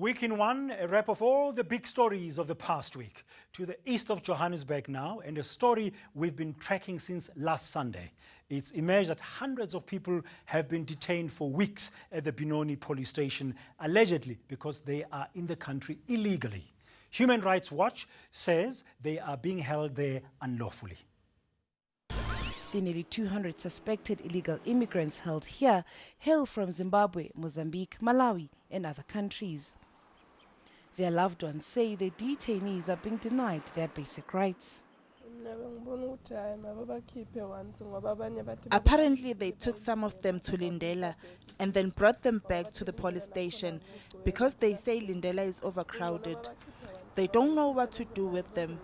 Week in one, a wrap of all the big stories of the past week. To the east of Johannesburg now, and a story we've been tracking since last Sunday. It's emerged that hundreds of people have been detained for weeks at the Benoni Police station, allegedly because they are in the country illegally. Human Rights Watch says they are being held there unlawfully. The nearly 200 suspected illegal immigrants held here hail from Zimbabwe, Mozambique, Malawi and other countries. Their loved ones say the detainees are being denied their basic rights. Apparently, they took some of them to Lindela and then brought them back to the police station because they say Lindela is overcrowded. They don't know what to do with them.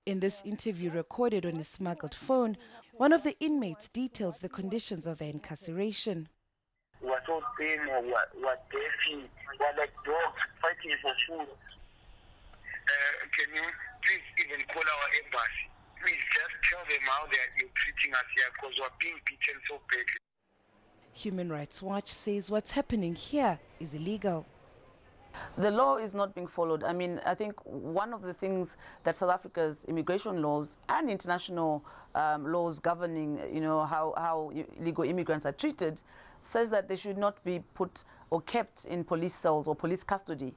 In this interview recorded on a smuggled phone, one of the inmates details the conditions of their incarceration. We're so thin, we're dirty, we're like dogs fighting for food. Can you please even call our embassy? Please just tell them how you're treating us here because we're being beaten so badly. Human Rights Watch says what's happening here is illegal. The law is not being followed. I mean, I think one of the things that South Africa's immigration laws and international laws governing, how illegal immigrants are treated, says that they should not be put or kept in police cells or police custody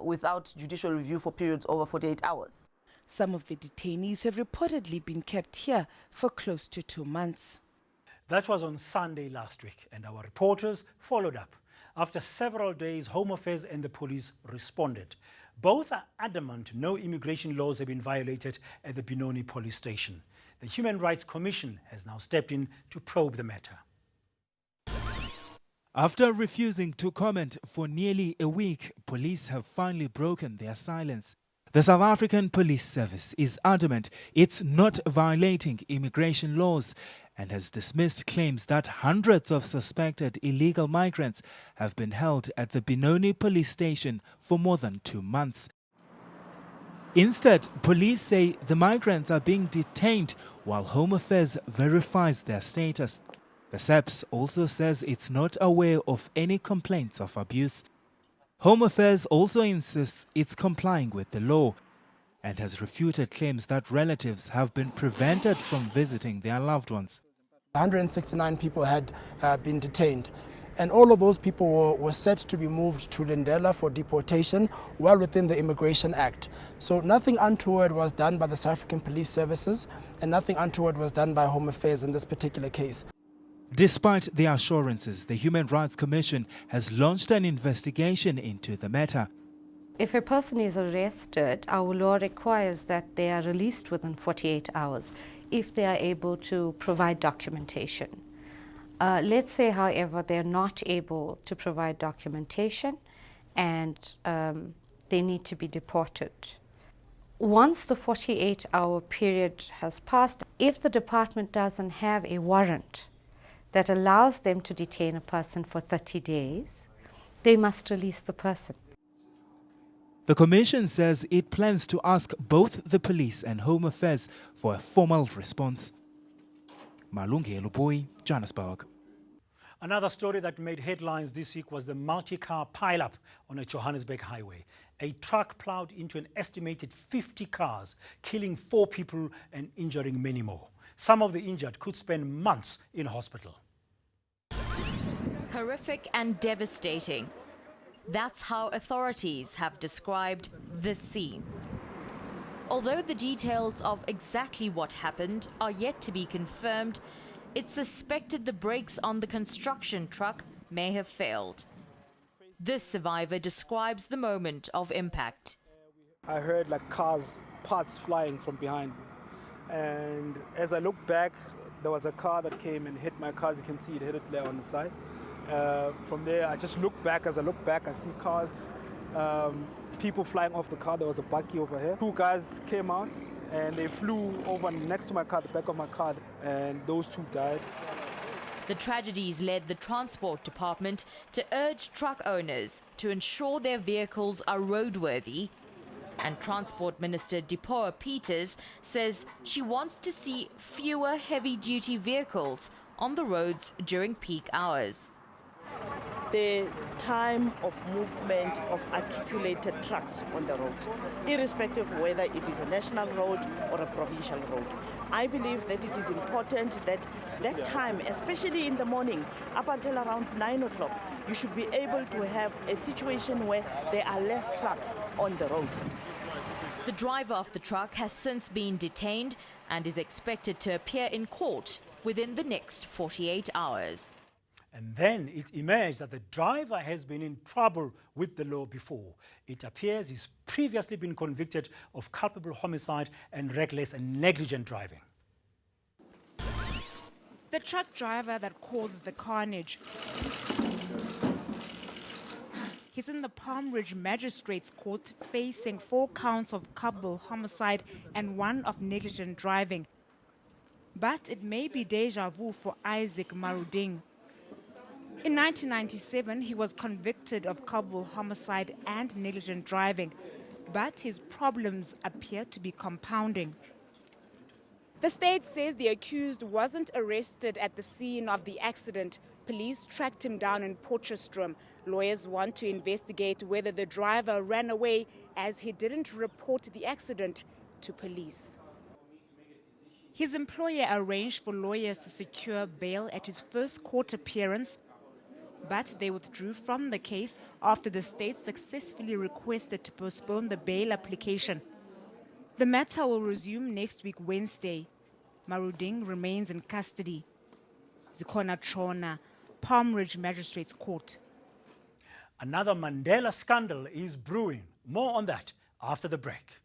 without judicial review for periods over 48 hours. Some of the detainees have reportedly been kept here for close to 2 months. That was on Sunday last week, and our reporters followed up. After several days, Home Affairs and the police responded. Both are adamant no immigration laws have been violated at the Benoni Police station. The Human Rights Commission has now stepped in to probe the matter. After refusing to comment for nearly a week, police have finally broken their silence. The South African Police Service is adamant it's not violating immigration laws and has dismissed claims that hundreds of suspected illegal migrants have been held at the Benoni Police station for more than 2 months. Instead, police say the migrants are being detained while Home Affairs verifies their status. The SAPS also says it's not aware of any complaints of abuse. Home Affairs also insists it's complying with the law and has refuted claims that relatives have been prevented from visiting their loved ones. 169 people had been detained, and all of those people were set to be moved to Lindela for deportation well within the Immigration Act. So nothing untoward was done by the South African Police Services and nothing untoward was done by Home Affairs in this particular case. Despite the assurances, the Human Rights Commission has launched an investigation into the matter. If a person is arrested, our law requires that they are released within 48 hours if they are able to provide documentation. Let's say, however, they're not able to provide documentation and they need to be deported. Once the 48-hour period has passed, if the department doesn't have a warrant that allows them to detain a person for 30 days, they must release the person. The Commission says it plans to ask both the police and Home Affairs for a formal response. Malungelo Boy, Johannesburg. Another story that made headlines this week was the Multicar pileup on a Johannesburg highway. A truck ploughed into an estimated 50 cars, killing 4 people and injuring many more. Some of the injured could spend months in hospital. Horrific and devastating. That's how authorities have described this scene. Although the details of exactly what happened are yet to be confirmed, it's suspected the brakes on the construction truck may have failed. This survivor describes the moment of impact. I heard parts flying from behind. And as I looked back, there was a car that came and hit my car. As you can see, it hit it there on the side. From there, I just looked back. As I look back, I see cars, people flying off the car. There was a bakkie over here. 2 guys came out and they flew over next to my car, the back of my car, and those 2 died. The tragedies led the Transport Department to urge truck owners to ensure their vehicles are roadworthy. And Transport Minister Dipoa Peters says she wants to see fewer heavy-duty vehicles on the roads during peak hours. the time of movement of articulated trucks on the road, irrespective of whether it is a national road or a provincial road. I believe that it is important that that time, especially in the morning, up until around 9 o'clock, you should be able to have a situation where there are less trucks on the roads. The driver of the truck has since been detained and is expected to appear in court within the next 48 hours. And then it emerged that the driver has been in trouble with the law before. It appears he's previously been convicted of culpable homicide and reckless and negligent driving. The truck driver that caused the carnage. He's in the Palm Ridge Magistrates Court facing 4 counts of culpable homicide and 1 of negligent driving. But it may be deja vu for Isaac Maruding. In 1997, he was convicted of culpable homicide and negligent driving, but his problems appear to be compounding. The state says the accused wasn't arrested at the scene of the accident. Police tracked him down in Potchefstroom. Lawyers want to investigate whether the driver ran away as he didn't report the accident to police. His employer arranged for lawyers to secure bail at his first court appearance, but they withdrew from the case after the state successfully requested to postpone the bail application. The matter will resume next week, Wednesday. Maruding remains in custody. Zikhona Chona, Palm Ridge Magistrates Court. Another Mandela scandal is brewing. More on that after the break.